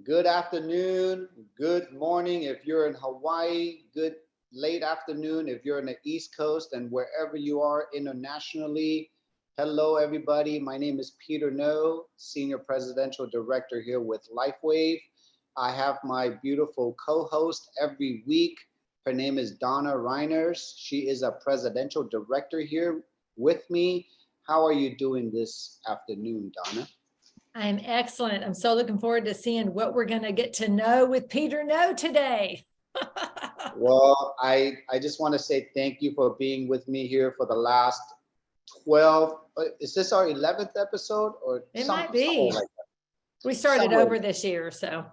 Good afternoon, good morning if you're in Hawaii, good late afternoon if you're in the East Coast and wherever you are internationally. Hello, everybody. My name is Peter No, Senior Presidential Director here with Lifewave. I have my beautiful co-host every week. Her name is Donna Reiners. She is a Presidential Director here with me. How are you doing this afternoon, Donna? I'm excellent. I'm so looking forward to seeing what we're going to get to know with Peter No today. Well, I just want to say thank you for being with me here for the last 12. Is this our 11th episode or It might be. somewhere like that? We started Somewhere. over this year, so.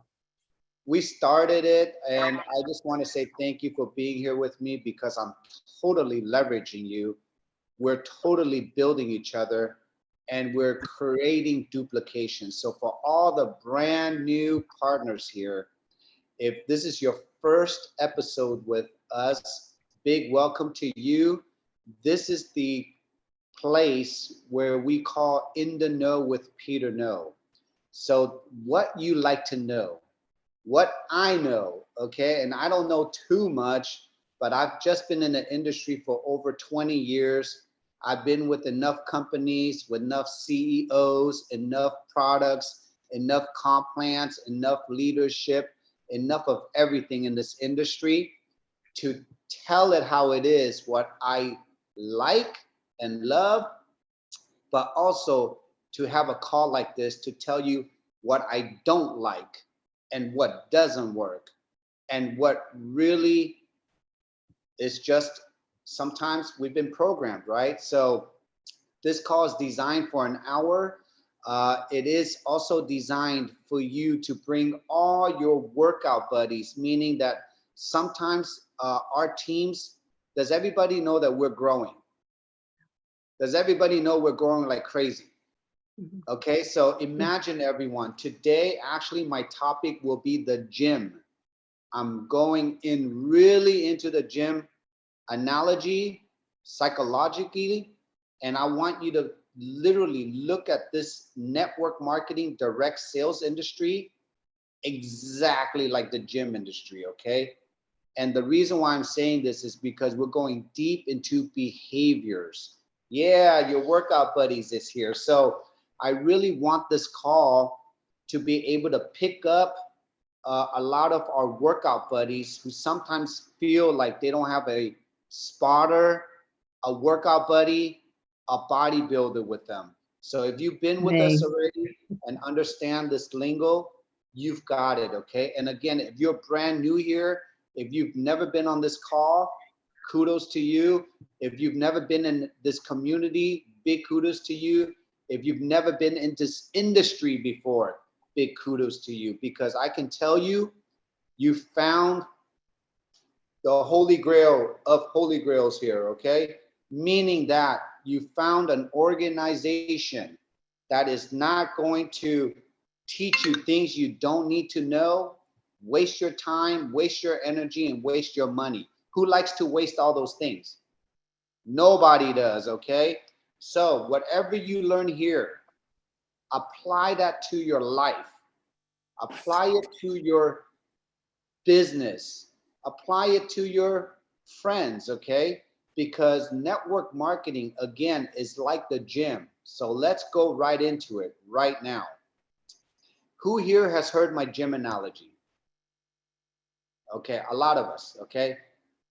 We started it, and I just want to say thank you for being here with me because I'm totally leveraging you. We're totally building each other, and we're creating duplication. So for all the brand new partners here, if this is your first episode with us, big welcome to you. This is the place where we call In the Know with Peter No. So what you like to know, what I know, okay? And I don't know too much, but I've just been in the industry for over 20 years. I've been with enough companies, with enough CEOs, enough products, enough comp plans, enough leadership, enough of everything in this industry to tell it how it is, what I like and love, but also to have a call like this to tell you what I don't like and what doesn't work and what really is just sometimes we've been programmed, right? So this call is designed for an hour. It is also designed for you to bring all your workout buddies, meaning that sometimes our teams, does everybody know that we're growing? Does everybody know we're growing like crazy? Okay, so imagine everyone, today actually my topic will be the gym. I'm going in really into the gym analogy, psychologically, and I want you to literally look at this network marketing direct sales industry exactly like the gym industry, okay? And the reason why I'm saying this is because we're going deep into behaviors. Yeah, your workout buddies is here. So I really want this call to be able to pick up a lot of our workout buddies who sometimes feel like they don't have a spotter, a workout buddy, a bodybuilder with them. So if you've been with us already and understand this lingo, you've got it, okay? And again, if you're brand new here, if you've never been on this call, kudos to you. If you've never been in this community, big kudos to you. If you've never been in this industry before, big kudos to you, because I can tell you, you found the holy grail of holy grails here, okay? Meaning that you found an organization that is not going to teach you things you don't need to know, waste your time, waste your energy, and waste your money. Who likes to waste all those things? Nobody does, okay? So whatever you learn here, apply that to your life. Apply it to your business. Apply it to your friends, okay? Because network marketing, again, is like the gym. So let's go right into it right now. Who here has heard my gym analogy? Okay, a lot of us, okay?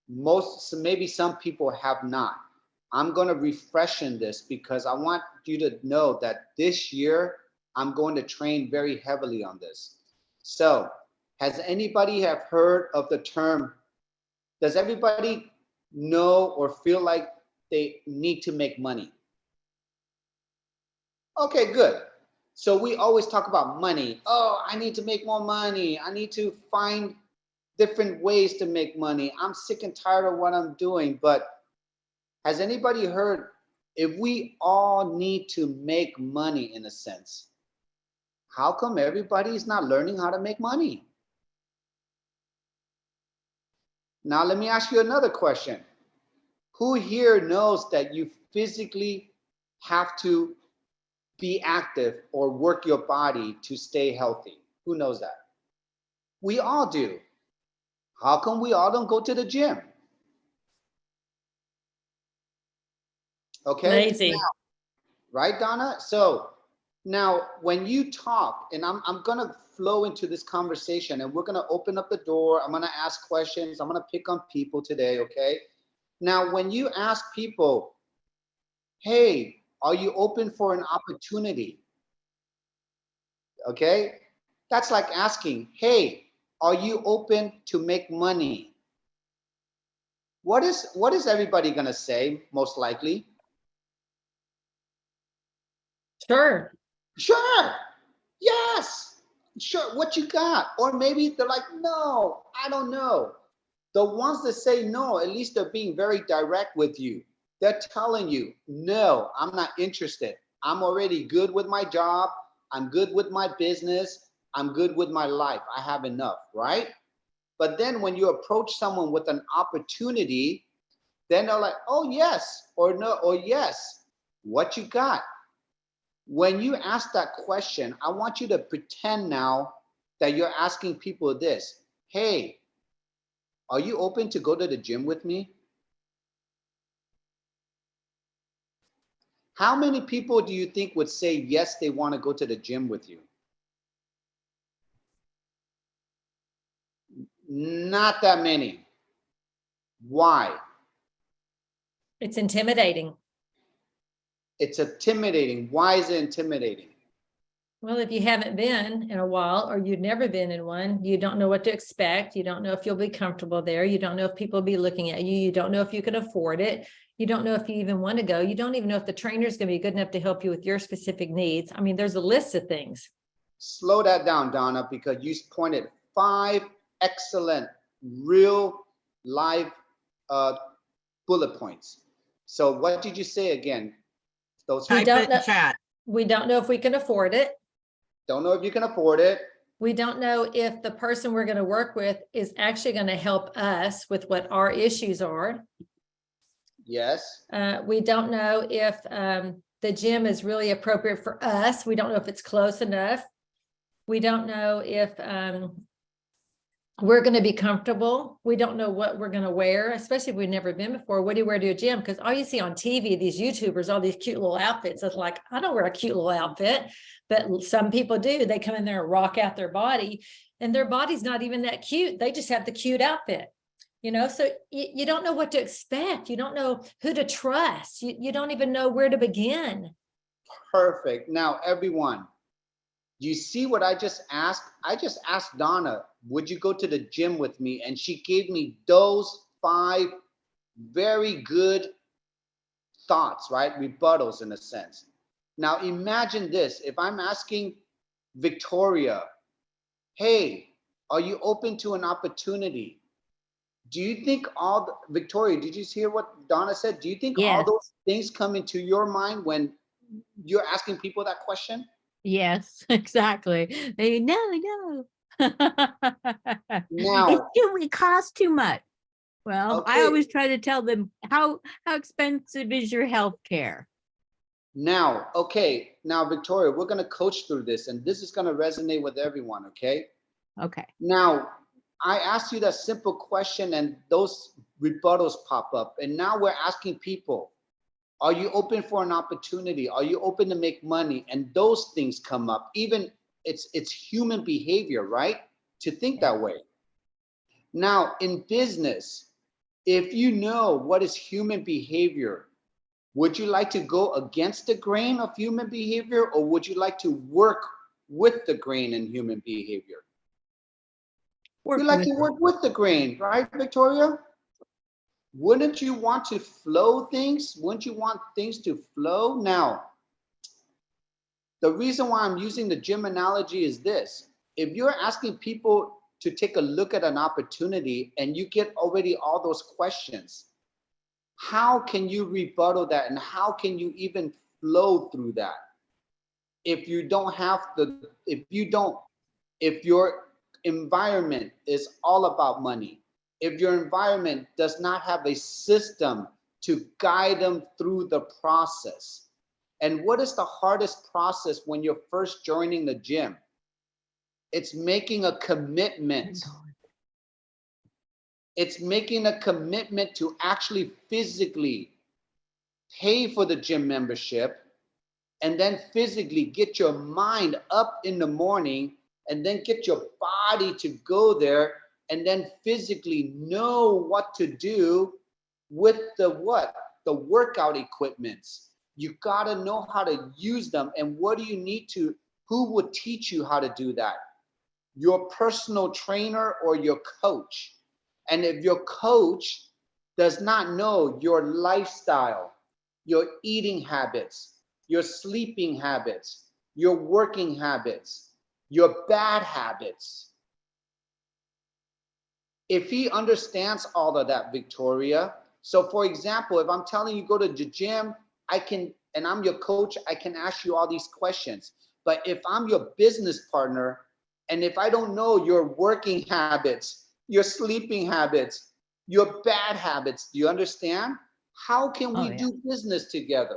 Maybe some people have not. I'm going to refresh in this because I want you to know that this year I'm going to train very heavily on this. So, has anybody have heard of the term, does everybody know or feel like they need to make money? Okay, good. So we always talk about money. Oh, I need to make more money. I need to find different ways to make money. I'm sick and tired of what I'm doing. But has anybody heard, if we all need to make money in a sense, how come everybody is not learning how to make money? Now, let me ask you another question. Who here knows that you physically have to be active or work your body to stay healthy? Who knows that? We all do. How come we all don't go to the gym? Okay. Lazy. Now, right, Donna? So now when you talk, and I'm gonna flow into this conversation, and we're gonna open up the door. I'm gonna ask questions. I'm gonna pick on people today, okay? Now, when you ask people, hey, are you open for an opportunity? Okay, that's like asking, hey, are you open to make money? What is everybody gonna say most likely? Sure. Sure, yes, sure, what you got? Or maybe they're like, no, I don't know. The ones that say no, at least they're being very direct with you. They're telling you, no, I'm not interested. I'm already good with my job. I'm good with my business. I'm good with my life. I have enough, right? But then when you approach someone with an opportunity, then they're like, oh, yes, or no, or yes. What you got? When you ask that question, I want you to pretend now that you're asking people this. Hey, are you open to go to the gym with me? How many people do you think would say yes, they want to go to the gym with you? Not that many. Why? It's intimidating. It's intimidating. Why is it intimidating? Well, if you haven't been in a while, or you've never been in one, you don't know what to expect. You don't know if you'll be comfortable there. You don't know if people will be looking at you. You don't know if you can afford it. You don't know if you even want to go. You don't even know if the trainer is going to be good enough to help you with your specific needs. I mean, there's a list of things. Slow that down, Donna, because you pointed 5 excellent, real live bullet points. So what did you say again? Those We Type don't it in know. chat. We don't know if we can afford it. don't know if you can afford it. We don't know if the person we're going to work with is actually going to help us with what our issues are. Yes. We don't know if the gym is really appropriate for us. We don't know if it's close enough. We don't know if we're going to be comfortable. We don't know what we're going to wear, especially if we've never been before. What do you wear to a gym? Because all you see on TV, these YouTubers, all these cute little outfits. It's like, I don't wear a cute little outfit, but some people do. They come in there and rock out their body, and their body's not even that cute. They just have the cute outfit. You know, so you don't know what to expect. You don't know who to trust. You don't even know where to begin. Perfect. Now, everyone, you see what I just asked? I just asked Donna, would you go to the gym with me? And she gave me those 5 very good thoughts, right? Rebuttals in a sense. Now, imagine this. If I'm asking Victoria, hey, are you open to an opportunity? Do you think Victoria, did you hear what Donna said? Do you think all Yes. those things come into your mind when you're asking people that question? Yes, exactly. They no. Now, It costs too much. Well, I okay. always try to tell them how expensive is your health care. Now, okay. Now, Victoria, we're going to coach through this, and this is going to resonate with everyone, okay? Okay. Now, I asked you that simple question, and those rebuttals pop up. And now we're asking people, are you open for an opportunity? Are you open to make money? And those things come up. Even it's human behavior, right? To think that way. Now, in business, if you know what is human behavior, would you like to go against the grain of human behavior, or would you like to work with the grain in human behavior? We like to work with the grain, right, Victoria? Wouldn't you want to flow things? Wouldn't you want things to flow? Now, the reason why I'm using the gym analogy is this. If you're asking people to take a look at an opportunity and you get already all those questions, how can you rebuttal that, and how can you even flow through that? If you don't have if your environment is all about money, if your environment does not have a system to guide them through the process. And what is the hardest process when you're first joining the gym? It's making a commitment. It's making a commitment to actually physically pay for the gym membership, and then physically get your mind up in the morning, and then get your body to go there, and then physically know what to do with the what? The workout equipments. You gotta know how to use them. And what do you need to, who would teach you how to do that? Your personal trainer or your coach. And if your coach does not know your lifestyle, your eating habits, your sleeping habits, your working habits, your bad habits, if he understands all of that, Victoria. So for example, if I'm telling you go to the gym, I can, and I'm your coach, I can ask you all these questions. But if I'm your business partner, and if I don't know your working habits, your sleeping habits, your bad habits, do you understand? How can we do business together?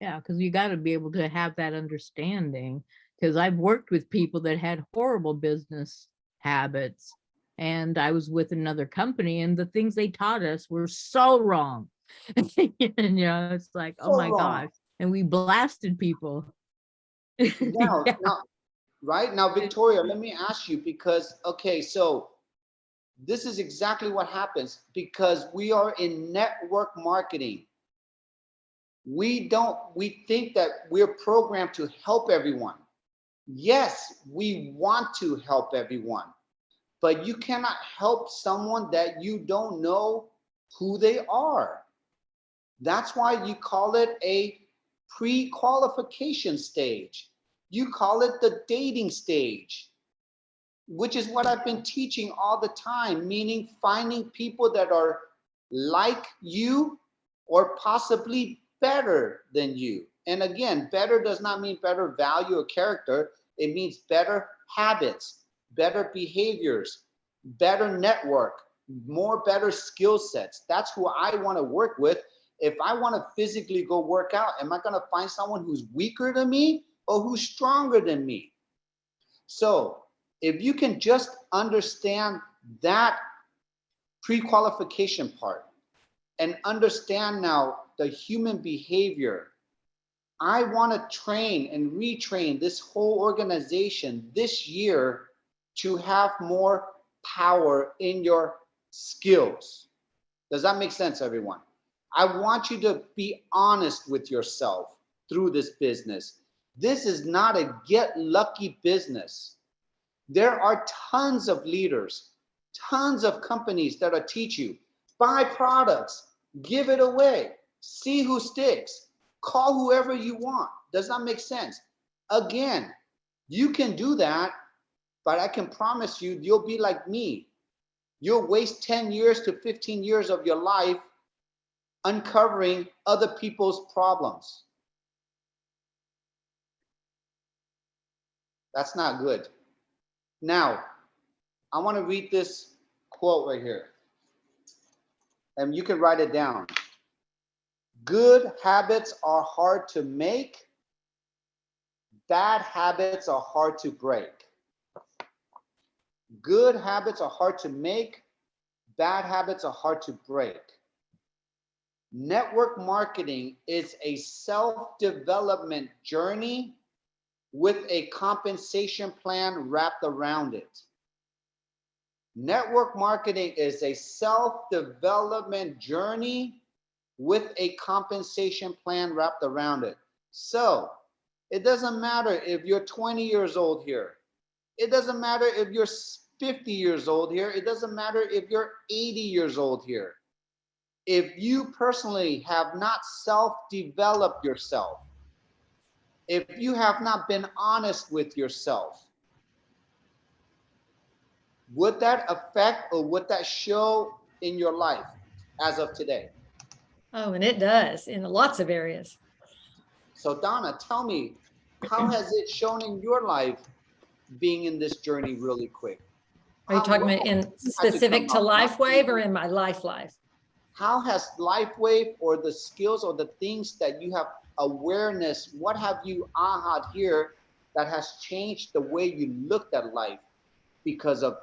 Yeah, because you got to be able to have that understanding. Because I've worked with people that had horrible business habits, and I was with another company, and the things they taught us were so wrong. It's like, oh So my wrong. gosh. And we blasted people. Now, Yeah. right now, Victoria, let me ask you, because, okay, so this is exactly what happens because we are in network marketing. We think that we're programmed to help everyone. Yes, we want to help everyone, but you cannot help someone that you don't know who they are. That's why you call it a pre-qualification stage. You call it the dating stage, which is what I've been teaching all the time, meaning finding people that are like you or possibly better than you. And again, better does not mean better value or character. It means better habits, better behaviors, better network, more better skill sets. That's who I want to work with. If I want to physically go work out, am I going to find someone who's weaker than me or who's stronger than me? So if you can just understand that pre-qualification part and understand now the human behavior, I want to train and retrain this whole organization this year to have more power in your skills. Does that make sense, everyone? I want you to be honest with yourself through this business. This is not a get lucky business. There are tons of leaders, tons of companies that'll teach you, buy products, give it away, see who sticks, call whoever you want. Does that make sense? Again, you can do that, but I can promise you, you'll be like me. You'll waste 10 years to 15 years of your life uncovering other people's problems. That's not good. Now, I want to read this quote right here. And you can write it down. Good habits are hard to make. Bad habits are hard to break. Good habits are hard to make. Bad habits are hard to break. Network marketing is a self-development journey with a compensation plan wrapped around it. Network marketing is a self-development journey with a compensation plan wrapped around it. So it doesn't matter if you're 20 years old here. It doesn't matter if you're 50 years old here. It doesn't matter if you're 80 years old here. If you personally have not self-developed yourself, if you have not been honest with yourself, would that affect or would that show in your life as of today? Oh, and it does in lots of areas. So Donna, tell me, how has it shown in your life being in this journey really quick? Are you talking about in specific to Lifewave or in my life? How has Lifewave or the skills or the things that you have awareness, what have you aha'd here that has changed the way you looked at life because of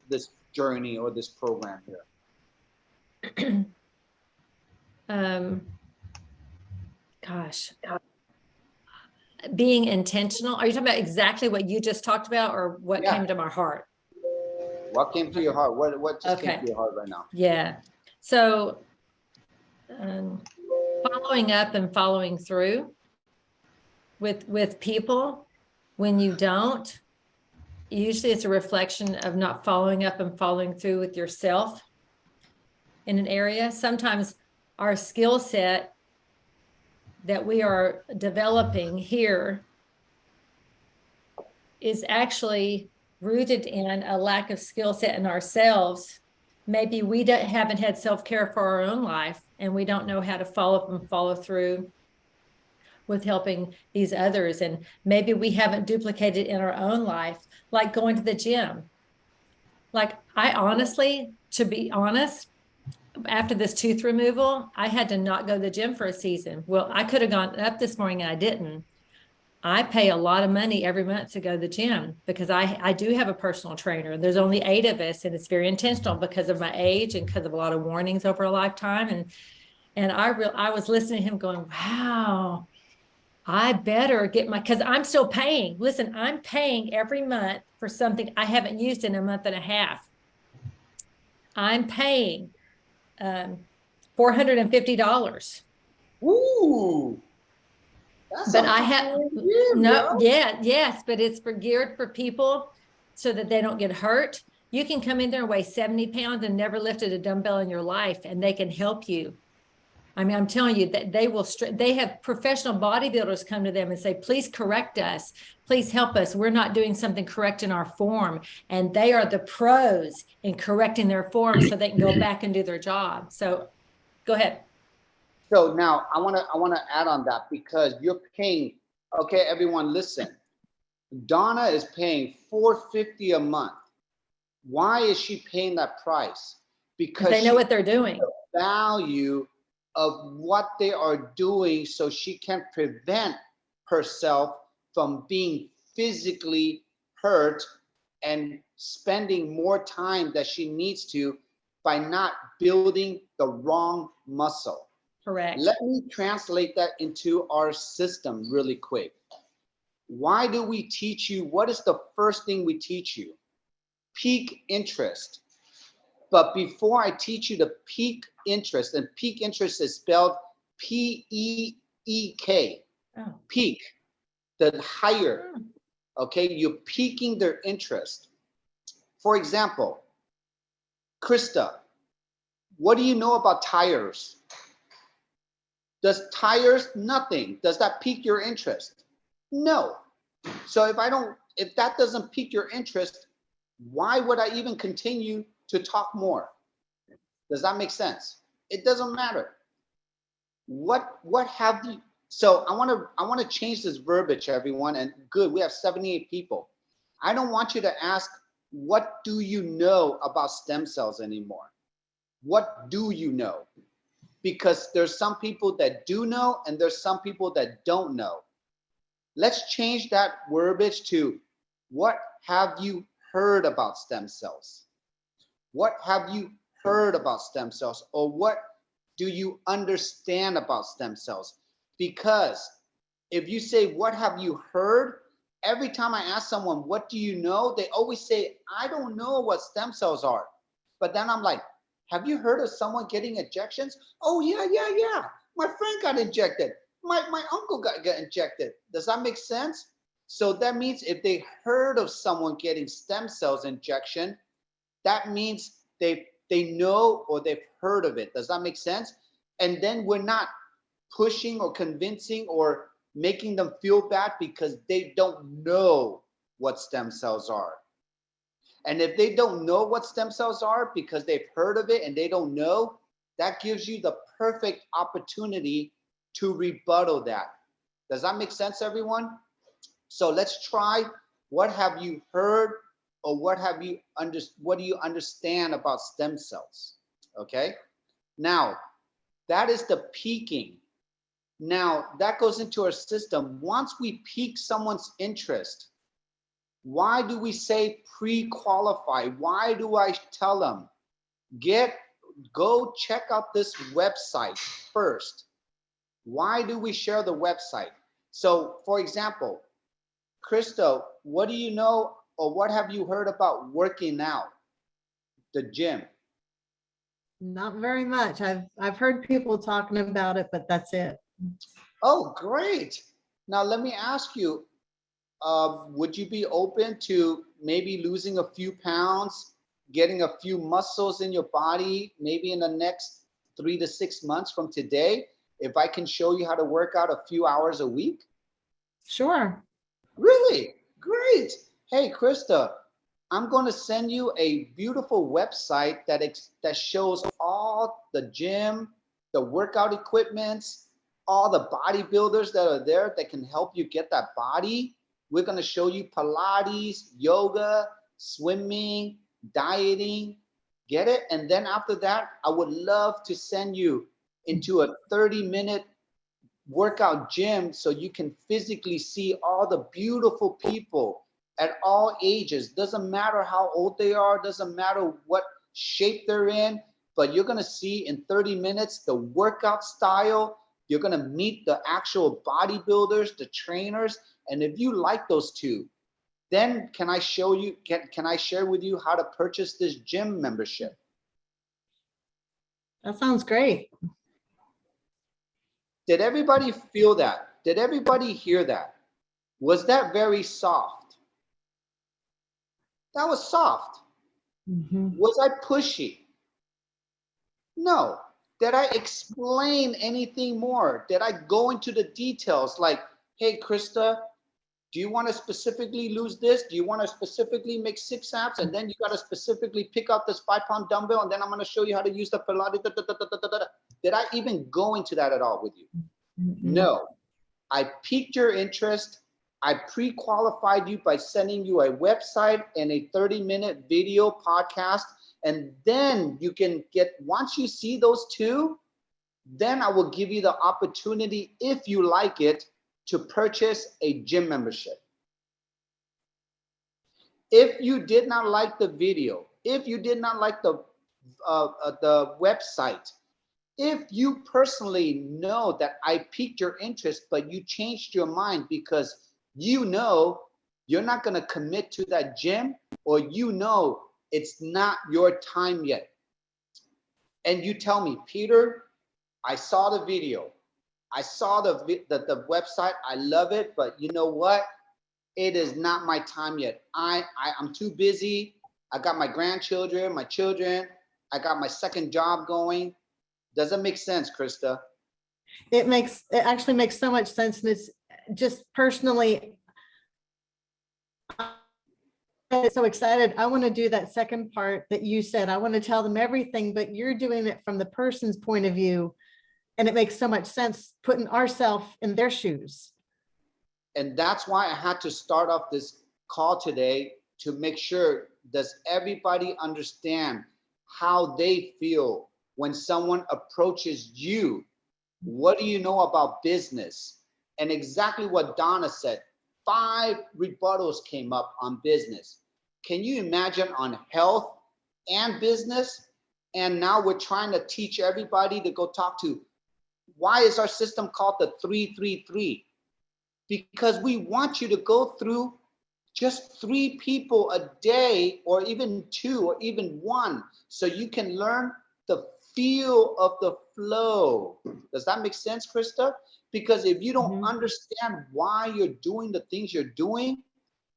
this journey or this program here? Gosh, being intentional. Are you talking about exactly what you just talked about, or what Yeah. came to my heart? What came to your heart? What just came Okay. to your heart right now? Yeah. So following up and following through with people. When you don't, usually it's a reflection of not following up and following through with yourself in an area. Sometimes our skill set that we are developing here is actually rooted in a lack of skill set in ourselves. Maybe we haven't had self-care for our own life, and we don't know how to follow up and follow through with helping these others. And maybe we haven't duplicated in our own life, like going to the gym. Like, I honestly, to be honest, after this tooth removal, I had to not go to the gym for a season. Well, I could have gone up this morning and I didn't. I pay a lot of money every month to go to the gym because I do have a personal trainer. There's only 8 of us, and it's very intentional because of my age and because of a lot of warnings over a lifetime. And I was listening to him going, wow, I better get because I'm still paying. Listen, I'm paying every month for something I haven't used in a month and a half. I'm paying $450. Ooh. But I have yes, but it's geared for people so that they don't get hurt. You can come in there and weigh 70 pounds and never lifted a dumbbell in your life, and they can help you. I mean, I'm telling you that they have professional bodybuilders come to them and say, please correct us. Please help us. We're not doing something correct in our form. And they are the pros in correcting their form so they can go back and do their job. So go ahead. So now I want to add on that, because you're paying. Okay, everyone, listen. Donna is paying $450 a month. Why is she paying that price? Because they know what they're doing. The value of what they are doing, so she can prevent herself from being physically hurt and spending more time that she needs to by not building the wrong muscle. Correct. Let me translate that into our system really quick. Why do we teach you? What is the first thing we teach you? Peak interest. But before I teach you the peak interest, and peak interest is spelled P-E-E-K, peak, the higher, okay? You're peaking their interest. For example, Krista, what do you know about tires? Does tires, nothing. Does that pique your interest? No. So if that doesn't pique your interest, why would I even continue to talk more? Does that make sense? It doesn't matter. What have you? So I want to change this verbiage, everyone. And good, we have 78 people. I don't want you to ask, what do you know about stem cells anymore? What do you know? Because there's some people that do know and there's some people that don't know. Let's change that verbiage to, what have you heard about stem cells? What have you heard about stem cells? Or what do you understand about stem cells? Because if you say, what have you heard? Every time I ask someone, what do you know? They always say, I don't know what stem cells are. But then I'm like, have you heard of someone getting injections? Oh, yeah. My friend got injected. My uncle got injected. Does that make sense? So that means if they heard of someone getting stem cells injection, that means they know or they've heard of it. Does that make sense? And then we're not pushing or convincing or making them feel bad because they don't know what stem cells are. And if they don't know what stem cells are because they've heard of it and they don't know, that gives you the perfect opportunity to rebuttal that. Does that make sense, everyone? So let's try, what have you heard, or what do you understand about stem cells? Okay? Now, that is the peaking. Now that goes into our system. Once we pique someone's interest, why do we say pre-qualify? Why do I tell them, go check out this website first? Why do we share the website? So for example, Krista, what do you know or what have you heard about working out, the gym? Not very much. I've heard people talking about it, but that's it. Oh, great. Now let me ask you, would you be open to maybe losing a few pounds, getting a few muscles in your body, maybe in the next 3 to 6 months from today, if I can show you how to work out a few hours a week? Sure. Really? Great. Hey, Krista, I'm going to send you a beautiful website that shows all the gym, the workout equipments, all the bodybuilders that are there that can help you get that body. We're going to show you Pilates, yoga, swimming, dieting. Get it? And then after that, I would love to send you into a 30-minute workout gym so you can physically see all the beautiful people at all ages. Doesn't matter how old they are, doesn't matter what shape they're in, but you're going to see in 30 minutes the workout style. You're going to meet the actual bodybuilders, the trainers. And if you like those two, then can I show you, can I share with you how to purchase this gym membership? That sounds great. Did everybody feel that? Did everybody hear that? Was that very soft? That was soft. Mhm. Was I pushy? No. Did I explain anything more? Did I go into the details like, hey, Krista, do you want to specifically lose this? Do you want to specifically make 6 abs? And then you got to specifically pick up this 5-pound dumbbell. And then I'm going to show you how to use the Pilates. Did I even go into that at all with you? No. I piqued your interest. I pre-qualified you by sending you a website and a 30-minute video podcast. And then you can get, once you see those two, then I will give you the opportunity, if you like it, to purchase a gym membership. If you did not like the video, if you did not like the website, if you personally know that I piqued your interest, but you changed your mind because you know you're not going to commit to that gym, or you know it's not your time yet, and you tell me, Peter, I saw the video, I saw the website, I love it, but you know what? It is not my time yet. I'm too busy. I got my grandchildren, my children. I got my second job going. Does it make sense, Krista? It actually makes so much sense. And it's just personally, I'm so excited. I want to do that second part that you said. I want to tell them everything, but you're doing it from the person's point of view. And it makes so much sense putting ourselves in their shoes. And that's why I had to start off this call today to make sure, does everybody understand how they feel when someone approaches you? What do you know about business? And exactly what Donna said, 5 rebuttals came up on business. Can you imagine on health and business? And now we're trying to teach everybody to go talk to, why is our system called the 333? Because we want you to go through just 3 people a day, or even 2, or even 1, so you can learn the feel of the flow. Does that make sense, Krista? Because if you don't understand why you're doing the things you're doing,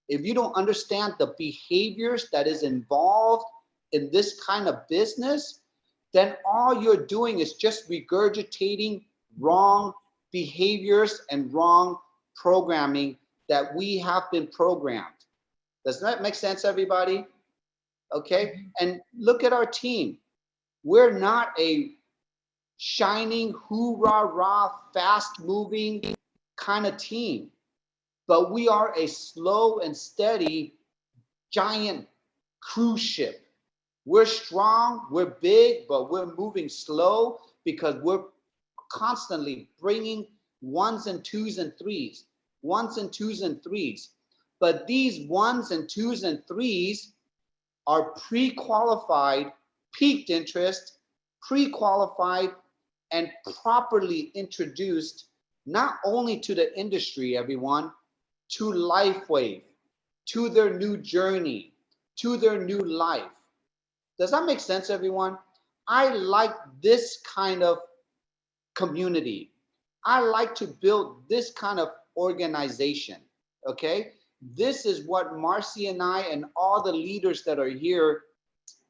if you don't understand the behaviors that is involved in this kind of business, then all you're doing is just regurgitating wrong behaviors and wrong programming that we have been programmed. Does that make sense, everybody? Okay. And look at our team. We're not a shining, hoorah, fast moving kind of team, but we are a slow and steady giant cruise ship. We're strong, we're big, but we're moving slow because we're constantly bringing ones and twos and threes, ones and twos and threes. But these ones and twos and threes are pre-qualified, peaked interest, pre-qualified, and properly introduced not only to the industry, everyone, to Lifewave, to their new journey, to their new life. Does that make sense, everyone? I like this kind of community. I like to build this kind of organization, okay? This is what Marcy and I and all the leaders that are here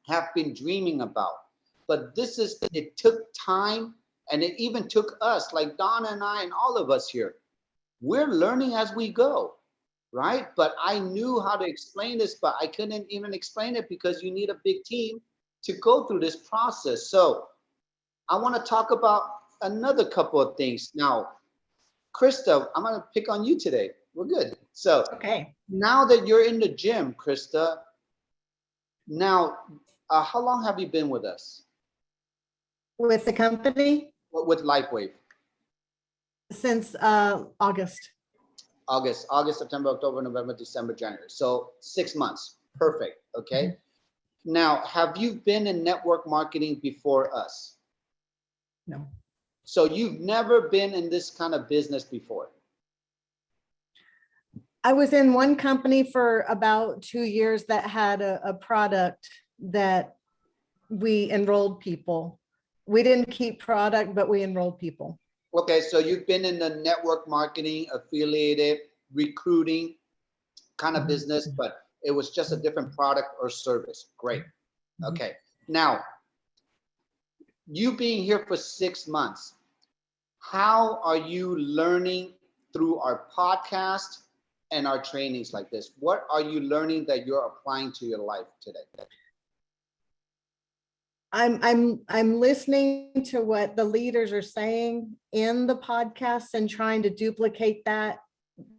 have been dreaming about. But it took time, and it even took us, like Donna and I and all of us here. We're learning as we go, right? But I knew how to explain this, but I couldn't even explain it because you need a big team to go through this process. So I want to talk about another couple of things. Now, Krista, I'm going to pick on you today. We're good. So Okay. now that you're in the gym, Krista, now, how long have you been with us? With the company With Lifewave? since August. August, September, October, November, December, January. So 6 months. Perfect. Okay. Now, have you been in network marketing before us? No. So you've never been in this kind of business before? I was in one company for about 2 years that had a product that we enrolled people. We didn't keep product, but we enrolled people. Okay, so you've been in the network marketing, affiliated, recruiting kind of business, but it was just a different product or service. Great. Okay. Now, you being here for 6 months, how are you learning through our podcast and our trainings like this? What are you learning that you're applying to your life today? I'm listening to what the leaders are saying in the podcast and trying to duplicate that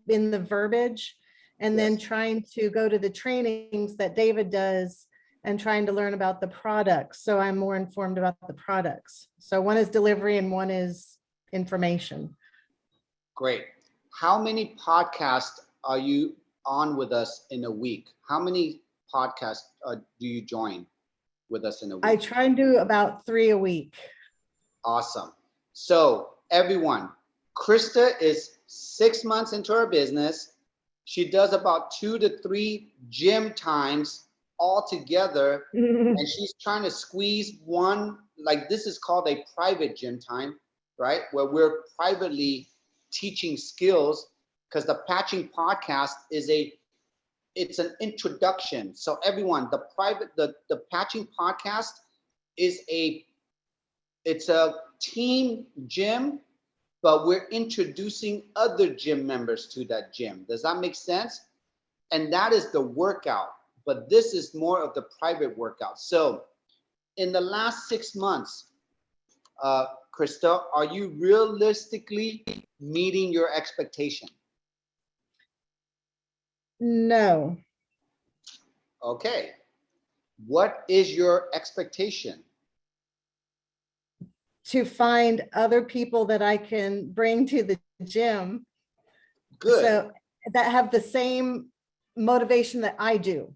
in the verbiage, and then trying to go to the trainings that David does and trying to learn about the products. So I'm more informed about the products. So one is delivery and one is information. Great. How many podcasts are you on with us in a week? How many podcasts do you join with us in a week? I try and do about 3 a week. Awesome. So everyone, Krista is 6 months into her business. She does about 2 to 3 gym times all together. And she's trying to squeeze one, like this is called a private gym time, right? Where we're privately teaching skills, because the patching podcast it's an introduction. So everyone, the patching podcast is it's a team gym, but we're introducing other gym members to that gym. Does that make sense? And that is the workout, but this is more of the private workout. So in the last 6 months, Krista, are you realistically meeting your expectation? No. Okay. What is your expectation? To find other people that I can bring to the gym. Good. So that have the same motivation that I do.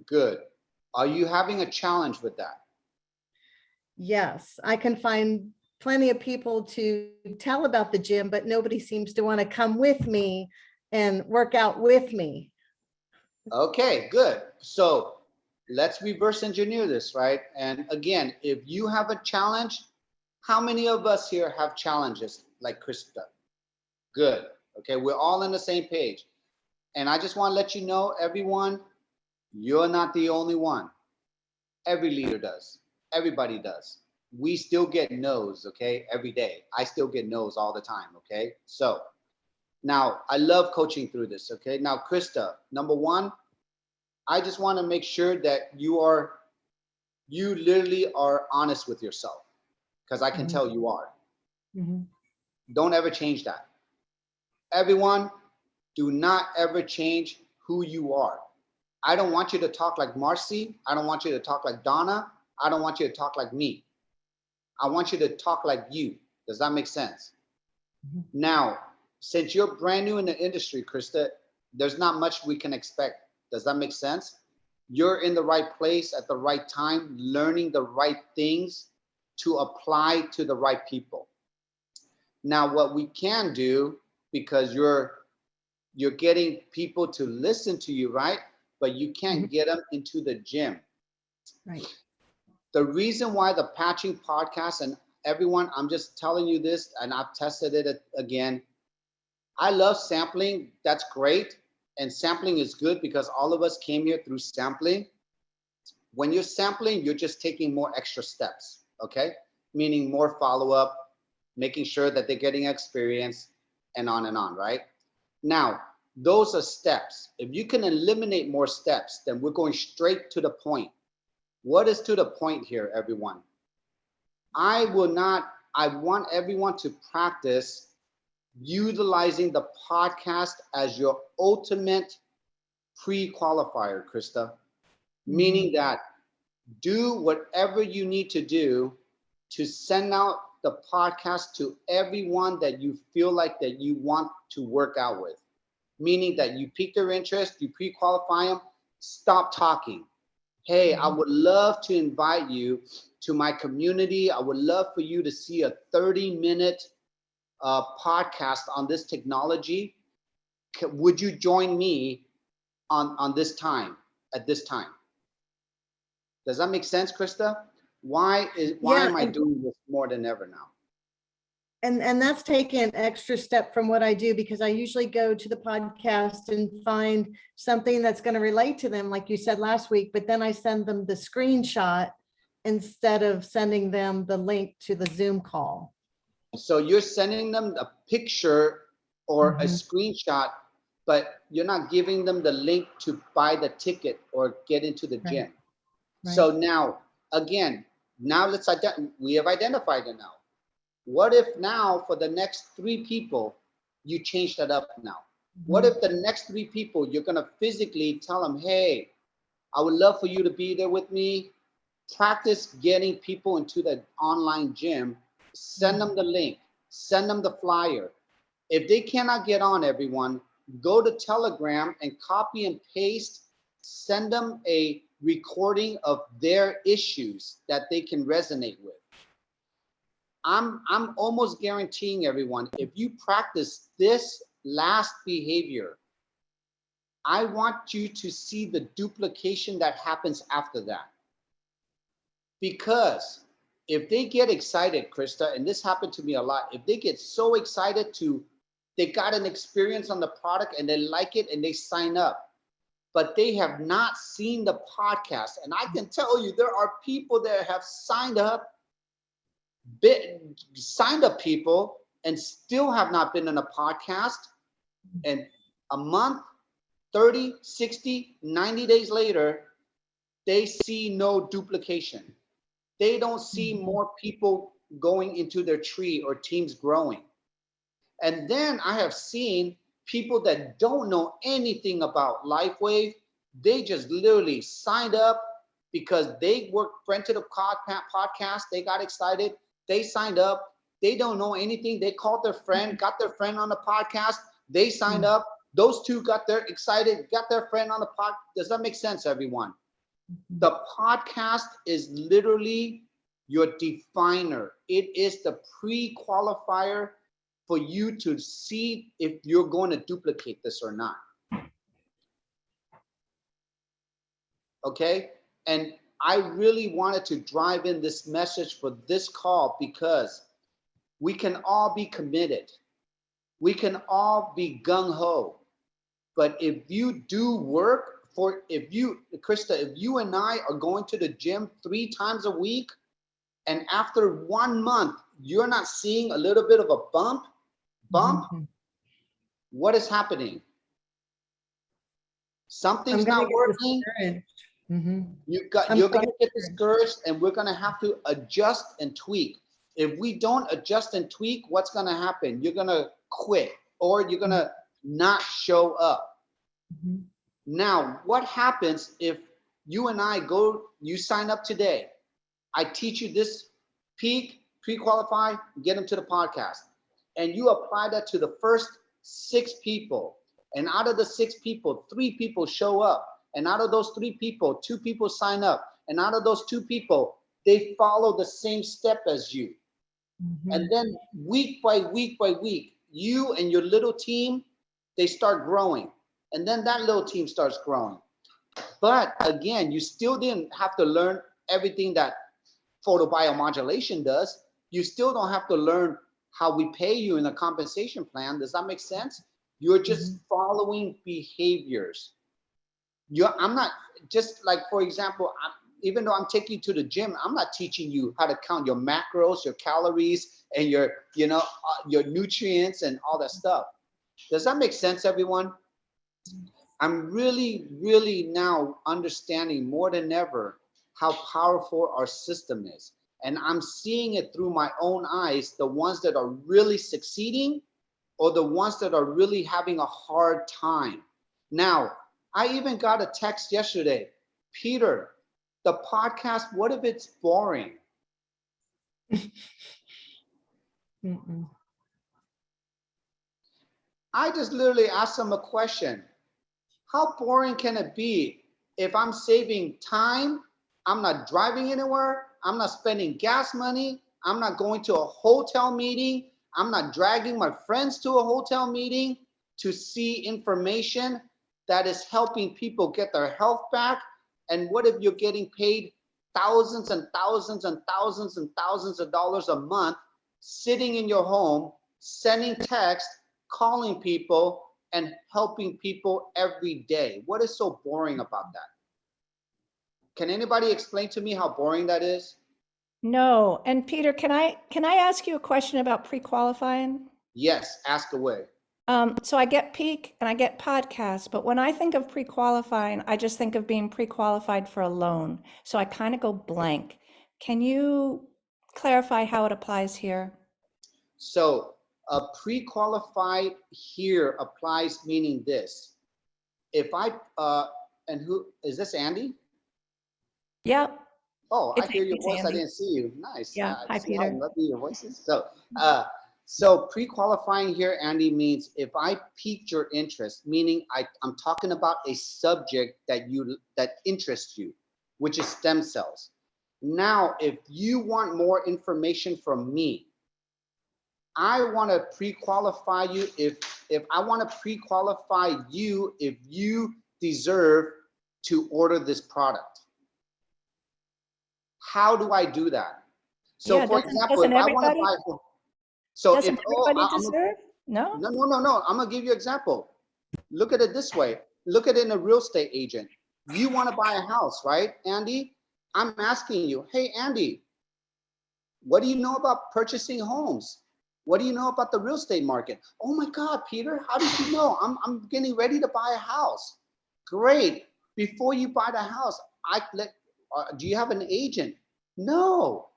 Good. Are you having a challenge with that? Yes, I can find plenty of people to tell about the gym, but nobody seems to want to come with me and work out with me. Okay, good. So let's reverse engineer this, right? And again, if you have a challenge, how many of us here have challenges like Krista? Good. Okay, we're all on the same page. And I just want to let you know, everyone, you're not the only one. Every leader does. Everybody does. We still get no's, okay, every day. I still get no's all the time, okay? So now I love coaching through this, okay? Now, Krista, number one, I just want to make sure that you literally are honest with yourself, because I can tell you are. Don't ever change that. Everyone, do not ever change who you are. I don't want you to talk like Marcy. I don't want you to talk like Donna. I don't want you to talk like me. I want you to talk like you. Does that make sense? Now, since you're brand new in the industry, Krista, there's not much we can expect. Does that make sense? You're in the right place at the right time, learning the right things to apply to the right people. Now, what we can do, because you're getting people to listen to you, right? But you can't get them into the gym. Right. The reason why the patching podcast, and everyone, I'm just telling you this, and I've tested it again. I love sampling. That's great. And sampling is good because all of us came here through sampling. When you're sampling, you're just taking more extra steps, okay? Meaning more follow-up, making sure that they're getting experience, and on, right? Now, those are steps. If you can eliminate more steps, then we're going straight to the point. What is to the point here, everyone? I want everyone to practice utilizing the podcast as your ultimate pre-qualifier, Krista. Meaning that do whatever you need to do to send out the podcast to everyone that you feel like that you want to work out with. Meaning that you pique their interest, you pre-qualify them, stop talking. Hey, I would love to invite you to my community. I would love for you to see a 30-minute podcast on this technology. Would you join me on this time, at this time? Does that make sense, Krista? Why am I doing this more than ever now? And that's taken an extra step from what I do, because I usually go to the podcast and find something that's going to relate to them, like you said last week, but then I send them the screenshot instead of sending them the link to the Zoom call. So you're sending them a picture or a screenshot, but you're not giving them the link to buy the ticket or get into the gym. Right. So now, again, we have identified it now. What if now for the next 3 people, you change that up now? What if the next 3 people, you're gonna physically tell them, hey, I would love for you to be there with me. Practice getting people into the online gym. Send them the link, send them the flyer. If they cannot get on, everyone, go to Telegram and copy and paste, send them a recording of their issues that they can resonate with. I'm almost guaranteeing everyone, if you practice this last behavior, I want you to see the duplication that happens after that. Because if they get excited, Krista, and this happened to me a lot, if they get so excited they got an experience on the product and they like it and they sign up, but they have not seen the podcast. And I can tell you, there are people that have signed up people and still have not been in a podcast. And a month, 30, 60, 90 days later, they see no duplication. They don't see more people going into their tree or teams growing. And then I have seen people that don't know anything about Lifewave. They just literally signed up because they rented a podcast. They got excited. They signed up. They don't know anything. They called their friend, got their friend on the podcast. They signed up. Those 2 got their excited, got their friend on the podcast. Does that make sense, everyone? The podcast is literally your definer. It is the pre-qualifier for you to see if you're going to duplicate this or not. Okay? And I really wanted to drive in this message for this call because we can all be committed. We can all be gung-ho. But if you do work, Krista, if you and I are going to the gym 3 times a week, and after 1 month, you're not seeing a little bit of a bump, what is happening? Something's not working. You're going to get discouraged, and we're going to have to adjust and tweak. If we don't adjust and tweak, what's going to happen? You're going to quit, or you're going to not show up. Now, what happens if you and I you sign up today? I teach you this pre-qualify, get them to the podcast. and you apply that to the first 6 people, and out of the 6 people, 3 people show up, and out of those 3 people, 2 people sign up, and out of those 2 people, they follow the same step as you. And then week by week by week, you and your little team, they start growing. And then that little team starts growing. But again, you still didn't have to learn everything that photobiomodulation does. You still don't have to learn how we pay you in a compensation plan. Does that make sense? You're just following behaviors. I'm not, just like, for example, even though I'm taking you to the gym, I'm not teaching you how to count your macros, your calories, and your nutrients and all that stuff. Does that make sense, everyone? I'm really, really now understanding more than ever how powerful our system is. And I'm seeing it through my own eyes, the ones that are really succeeding or the ones that are really having a hard time. Now, I even got a text yesterday, Peter, the podcast, what if it's boring? I just literally asked them a question. How boring can it be if I'm saving time? I'm not driving anywhere. I'm not spending gas money. I'm not going to a hotel meeting. I'm not dragging my friends to a hotel meeting to see information that is helping people get their health back. And what if you're getting paid thousands and thousands and thousands and thousands of dollars a month, sitting in your home, sending text, calling people, and helping people every day? What is so boring about that? Can anybody explain to me how boring that is? No. And Peter, can I ask you a question about pre-qualifying? Yes, ask away. So I get Peak and I get podcasts, but when I think of pre-qualifying, I just think of being pre-qualified for a loan. So I kind of go blank. Can you clarify how it applies here? So pre-qualified here applies, meaning this. If I, and who, is this Andy? Yep. Oh, I It's hear your Andy, voice. I Andy. didn't see you. Nice. Yeah. Hi, See how Peter. lovely your voice is. So pre-qualifying here, Andy, means if I piqued your interest, meaning I'm talking about a subject that interests you, which is stem cells. Now, if you want more information from me, I want to pre-qualify you. If I want to pre-qualify you, if you deserve to order this product. How do I do that? So Yeah, for example, if I want to buy, so if, doesn't everybody deserve? No? no, I'm gonna give you an example. Look at it this way. Look at it in a real estate agent. You want to buy a house, right, Andy? I'm asking you, hey, Andy, what do you know about purchasing homes? What do you know about the real estate market? Oh my God, Peter, how did you know? I'm getting ready to buy a house. Great. Before you buy the house, do you have an agent? No.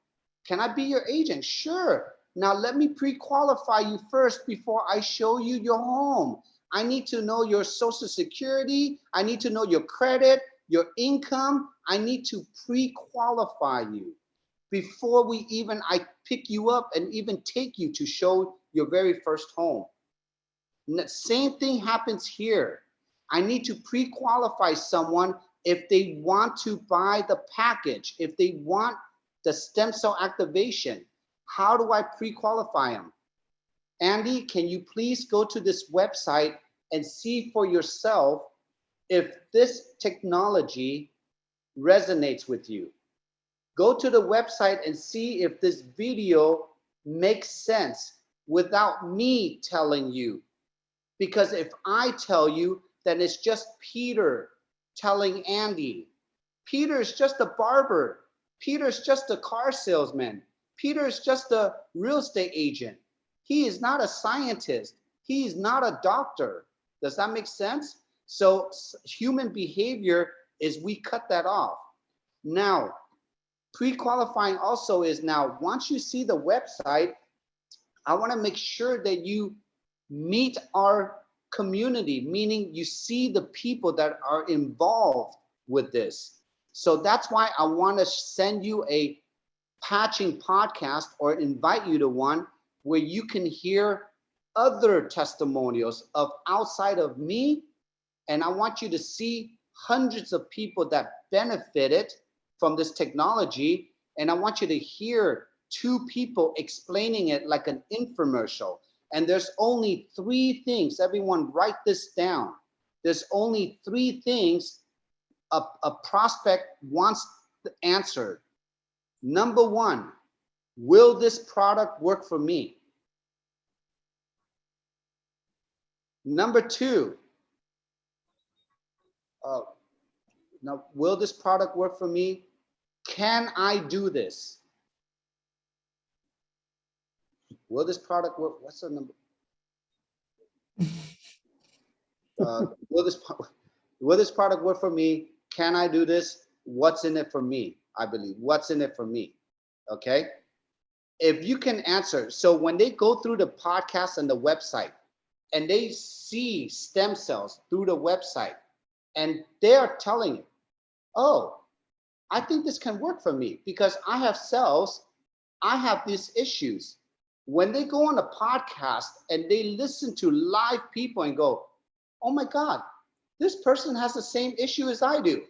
Can I be your agent? Sure. Now let me pre-qualify you first before I show you your home. I need to know your social security. I need to know your credit, your income. I need to pre-qualify you before I pick you up and even take you to show your very first home. And the same thing happens here. I need to pre-qualify someone if they want to buy the package, if they want the stem cell activation. How do I pre-qualify them? Andy, can you please go to this website and see for yourself if this technology resonates with you? Go to the website and see if this video makes sense without me telling you. Because if I tell you, then it's just Peter telling Andy. Peter's just a barber. Peter's just a car salesman. Peter's just a real estate agent. He is not a scientist. He is not a doctor. Does that make sense? So human behavior is we cut that off. Now, pre-qualifying also is now, once you see the website, I want to make sure that you meet our community, meaning you see the people that are involved with this. So that's why I want to send you a patching podcast or invite you to one where you can hear other testimonials of outside of me. And I want you to see hundreds of people that benefited from this technology. And I want you to hear 2 people explaining it like an infomercial. And there's only 3 things. Everyone write this down. There's only 3 things a prospect wants answered. Number 1, will this product work for me? Number 2, now, will this product work for me? Can I do this? Will this product work? What's the number? Will this product work for me? Can I do this? What's in it for me? I believe. What's in it for me? Okay. If you can answer, so when they go through the podcast and the website and they see stem cells through the website and they are telling you, oh, I think this can work for me because I have cells, I have these issues. When they go on a podcast and they listen to live people and go, oh my God, this person has the same issue as I do.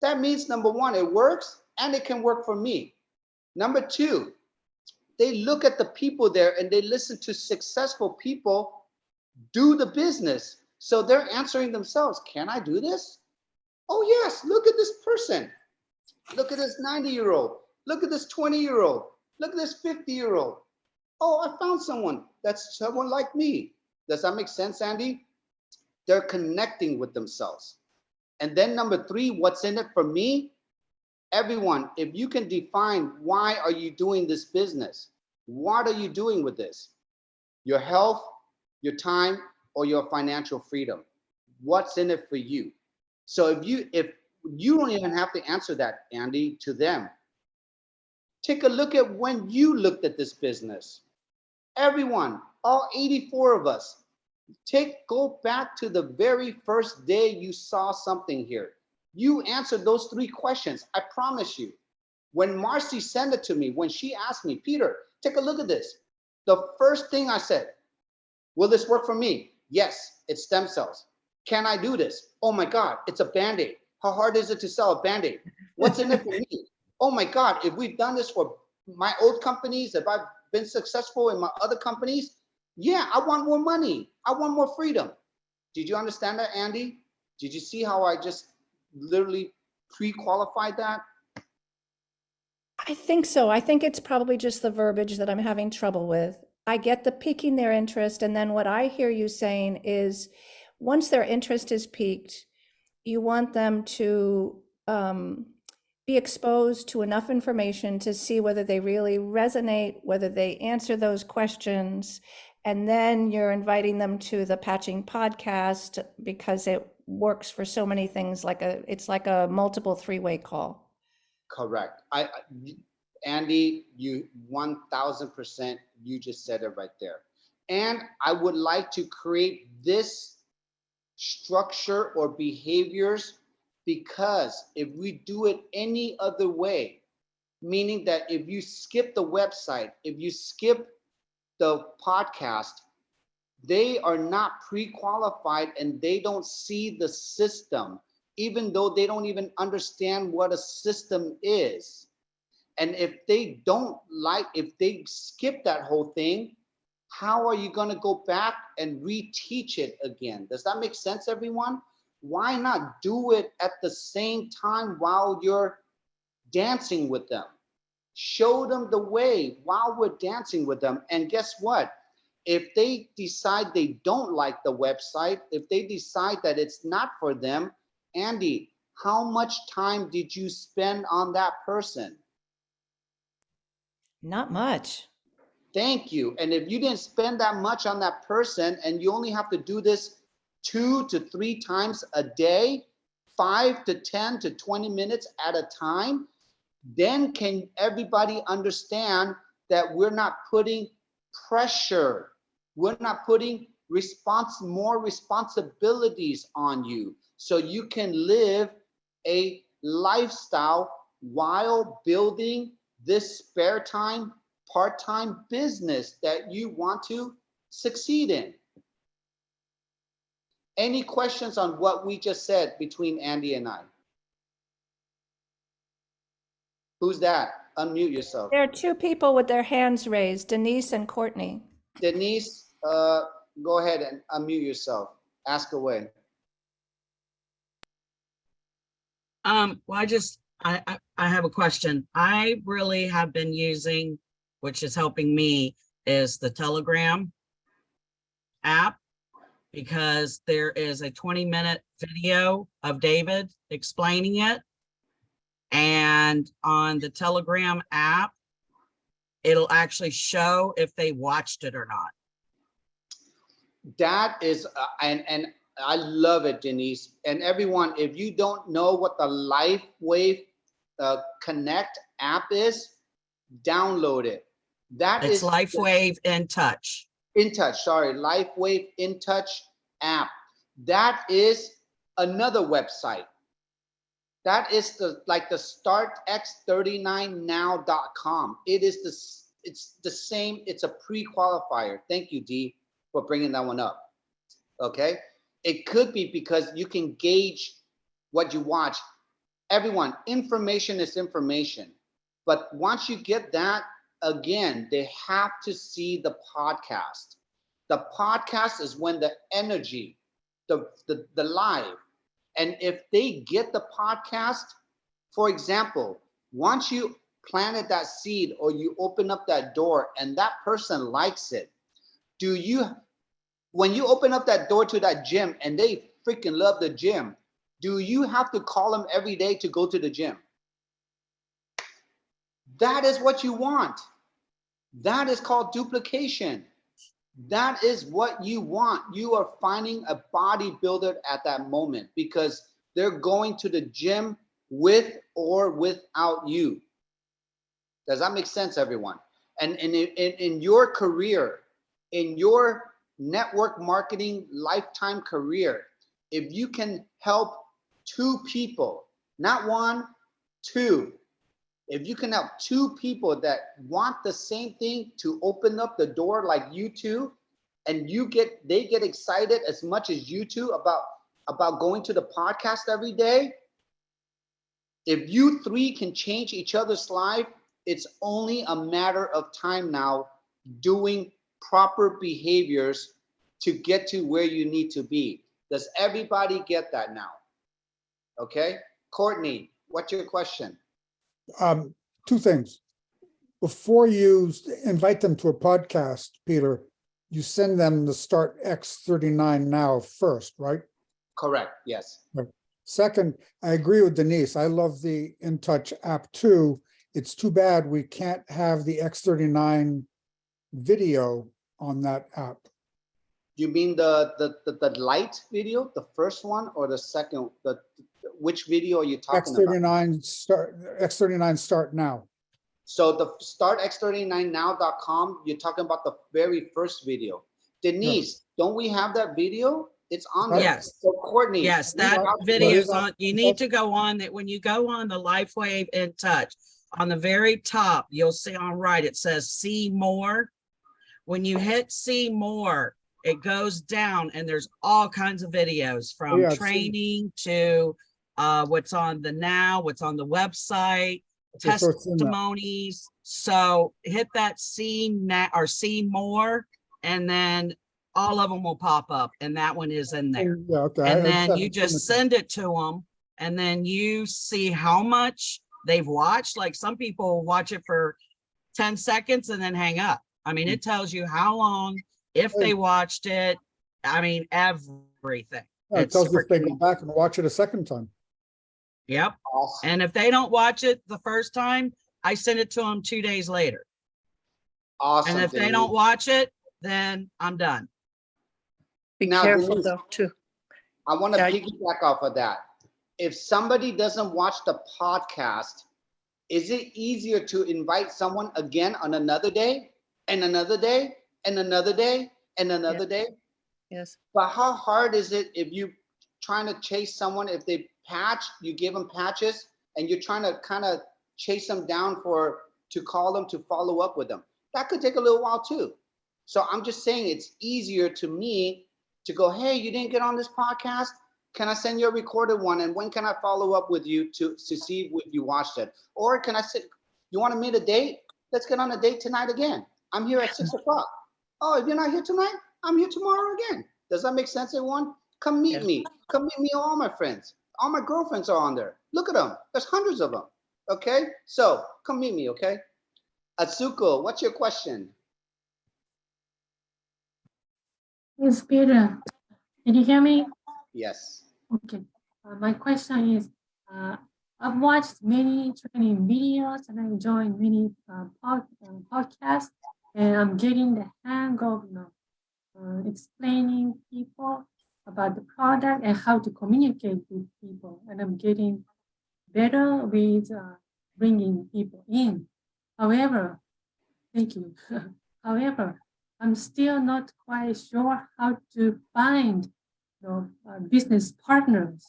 That means number 1, it works and it can work for me. Number 2, they look at the people there and they listen to successful people do the business. So they're answering themselves, can I do this? Oh yes, look at this person. Look at this 90-year-old. Look at this 20-year-old. Look at this 50-year-old. Oh, I found someone that's someone like me. Does that make sense, Andy? They're connecting with themselves. And then number 3, what's in it for me? Everyone, if you can define why are you doing this business? What are you doing with this? Your health, your time, or your financial freedom? What's in it for you? So if you don't even have to answer that, Andy, to them. Take a look at when you looked at this business. Everyone, all 84 of us, go back to the very first day you saw something here. You answered those 3 questions. I promise you. When Marcy sent it to me, when she asked me, Peter, take a look at this. The first thing I said, will this work for me? Yes, it's stem cells. Can I do this? Oh my God, it's a Band-Aid. How hard is it to sell a Band-Aid? What's in it for me? Oh my God, if we've done this for my old companies, if I've been successful in my other companies, yeah, I want more money. I want more freedom. Did you understand that, Andy? Did you see how I just literally pre-qualified that? I think so. I think it's probably just the verbiage that I'm having trouble with. I get the piquing their interest, and then what I hear you saying is once their interest is piqued, you want them to be exposed to enough information to see whether they really resonate, whether they answer those questions, and then you're inviting them to the Patching podcast because it works for so many things. It's like a multiple 3-way call. Correct. Andy, you 1000%, you just said it right there. And I would like to create this structure or behaviors because if we do it any other way, meaning that if you skip the website, if you skip the podcast, they are not pre-qualified and they don't see the system, even though they don't even understand what a system is. And if they if they skip that whole thing, how are you going to go back and reteach it again? Does that make sense, everyone? Why not do it at the same time while you're dancing with them? Show them the way while we're dancing with them. And guess what? If they decide they don't like the website, if they decide that it's not for them, Andy, how much time did you spend on that person? Not much. Thank you. And if you didn't spend that much on that person and you only have to do this 2 to 3 times a day, 5 to 10 to 20 minutes at a time, then can everybody understand that we're not putting pressure, we're not putting more responsibilities on you, so you can live a lifestyle while building this spare time part-time business that you want to succeed in. Any questions on what we just said between Andy and I? Who's that? Unmute yourself. There are two people with their hands raised, Denise and Courtney. Denise, go ahead and unmute yourself. Ask away. Well, I have a question. I really have been using, which is helping me, is the Telegram app, because there is a 20-minute video of David explaining it. And on the Telegram app, it'll actually show if they watched it or not. That is, and I love it, Denise. And everyone, if you don't know what the Lifewave Connect app is, download it. That It's is Lifewave In Touch. In Touch, sorry, Lifewave In Touch app. That is another website. That is the startx39now.com. It's the same, it's a pre-qualifier. Thank you, Dee, for bringing that one up. Okay, it could be because you can gauge what you watch. Everyone, information is information. But once you get that, again, they have to see the podcast. The podcast is when the energy, the live. And if they get the podcast, for example, once you planted that seed or you open up that door and that person likes it, when you open up that door to that gym and they freaking love the gym, do you have to call them every day to go to the gym? That is what you want. That is called duplication. That is what you want. You are finding a bodybuilder at that moment because they're going to the gym with or without you. Does that make sense, everyone? And in your career, in your network marketing lifetime career, if you can help 2 people, not 1, 2, if you can help 2 people that want the same thing to open up the door like you two, and they get excited as much as you two about going to the podcast every day, if you 3 can change each other's life, it's only a matter of time now doing proper behaviors to get to where you need to be. Does everybody get that now? Okay, Courtney, what's your question? 2 things. Before you invite them to a podcast, Peter, you send them the Start X39 Now first, right? Correct, yes. Right. Second, I agree with Denise. I love the In Touch app too. It's too bad we can't have the X39 video on that app. You mean the light video, the first one, or the second? Which video are you talking about? X39 Start Now. So the start x39now.com, you're talking about the very first video. Denise, don't we have that video? It's on there. Yes. So Courtney. Yes, that video is on. You need to go on that. When you go on the Lifewave In Touch, on the very top, you'll see on right, it says see more. When you hit see more, it goes down and there's all kinds of videos from training to what's on the now, what's on the website, testimonies. So hit that see now or see more, and then all of them will pop up, and that one is in there. Yeah, okay. And then you just send it to them, and then you see how much they've watched. Like some people watch it for 10 seconds and then hang up. I mean, it tells you how long, if they watched it. I mean, everything. Yeah, it tells you if they go back and watch it a second time. Yep. Awesome. And if they don't watch it the first time, I send it to them 2 days later. Awesome. And if they don't watch it, then I'm done. Be Now, careful Denise, though, too. I want to Yeah. piggyback off of that. If somebody doesn't watch the podcast, is it easier to invite someone again on another day and another day and another day and another day? Yes. But how hard is it if you trying to chase someone, if they patch, you give them patches and you're trying to kind of chase them down to call them to follow up with them? That could take a little while too. So I'm just saying it's easier to me to go, hey, you didn't get on this podcast? Can I send you a recorded one? And when can I follow up with you to see if you watched it? Or can I say, you want to meet a date? Let's get on a date tonight again. I'm here at 6 o'clock. Oh, if you're not here tonight, I'm here tomorrow again. Does that make sense, everyone? Come meet me. Come meet me, all my friends. All my girlfriends are on there. Look at them. There's hundreds of them. Okay? So come meet me, okay? Atsuko, what's your question? Yes, Peter. Can you hear me? Yes. Okay. My question is, I've watched many training videos and I joined many podcasts, and I'm getting the hang of explaining people about the product and how to communicate with people. And I'm getting better with bringing people in. However, thank you. However, I'm still not quite sure how to find business partners.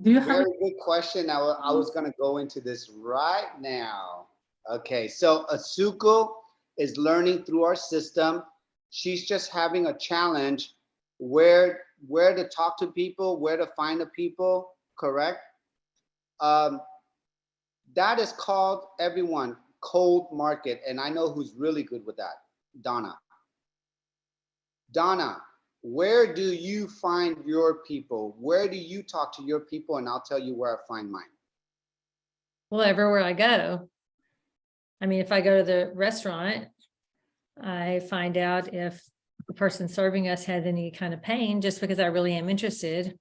Do you have? Very good question. I was going to go into this right now. Okay, so Atsuko is learning through our system. She's just having a challenge where to talk to people, where to find the people, correct? That is called, everyone, cold market. And I know who's really good with that, Donna. Donna, where do you find your people? Where do you talk to your people? And I'll tell you where I find mine. Well, everywhere I go. I mean, if I go to the restaurant, I find out if the person serving us has any kind of pain just because I really am interested.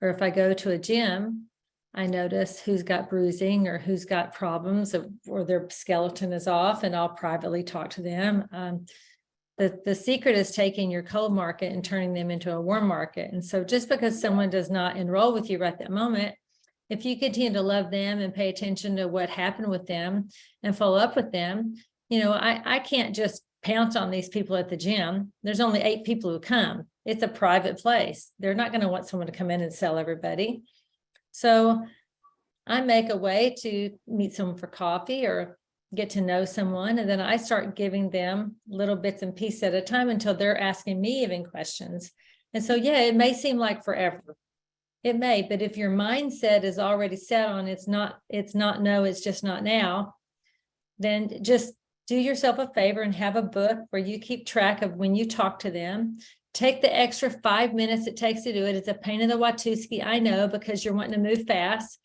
Or if I go to a gym, I notice who's got bruising or who's got problems or their skeleton is off, and I'll privately talk to them. The secret is taking your cold market and turning them into a warm market. And so just because someone does not enroll with you right that moment, if you continue to love them and pay attention to what happened with them and follow up with them, I can't just pounce on these people at the gym. There's only 8 people who come. It's a private place. They're not going to want someone to come in and sell everybody. So I make a way to meet someone for coffee or get to know someone, and then I start giving them little bits and pieces at a time until they're asking me even questions. And so, yeah, it may seem like forever. It may, but if your mindset is already set on it's not no, it's just not now, then just do yourself a favor and have a book where you keep track of when you talk to them. Take the extra 5 minutes it takes to do it. It's a pain in the Watuski, I know, because you're wanting to move fast.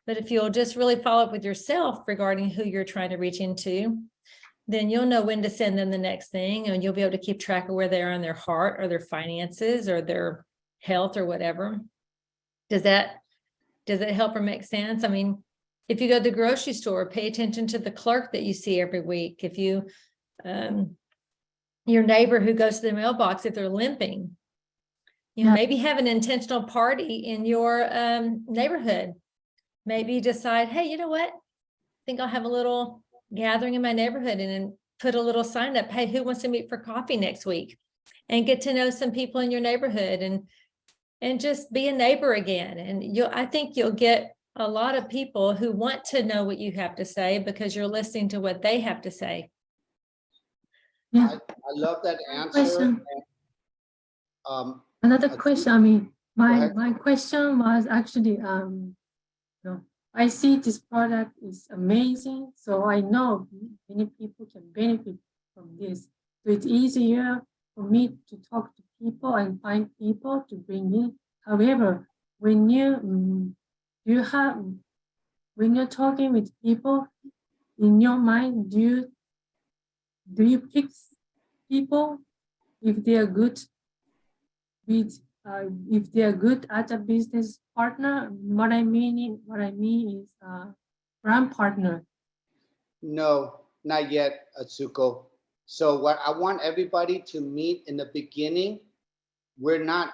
But if you'll just really follow up with yourself regarding who you're trying to reach into, then you'll know when to send them the next thing, and you'll be able to keep track of where they are in their heart or their finances or their health or whatever. Does that help or make sense? I mean, if you go to the grocery store, pay attention to the clerk that you see every week. If you, your neighbor who goes to the mailbox, if they're limping, maybe have an intentional party in your neighborhood. Maybe decide, hey, you know what? I think I'll have a little gathering in my neighborhood and then put a little sign up. Hey, who wants to meet for coffee next week? And get to know some people in your neighborhood and just be a neighbor again. And I think you'll get a lot of people who want to know what you have to say because you're listening to what they have to say. Yeah. I love that answer. Question. Another question. I mean, my question was actually, I see this product is amazing, so I know many people can benefit from this. So it's easier for me to talk to people and find people to bring in. However, when you're talking with people, in your mind, do you pick people if they are good with if they are good as a business partner? What I mean is brand partner. No, not yet, Atsuko. So what I want everybody to meet in the beginning, you're not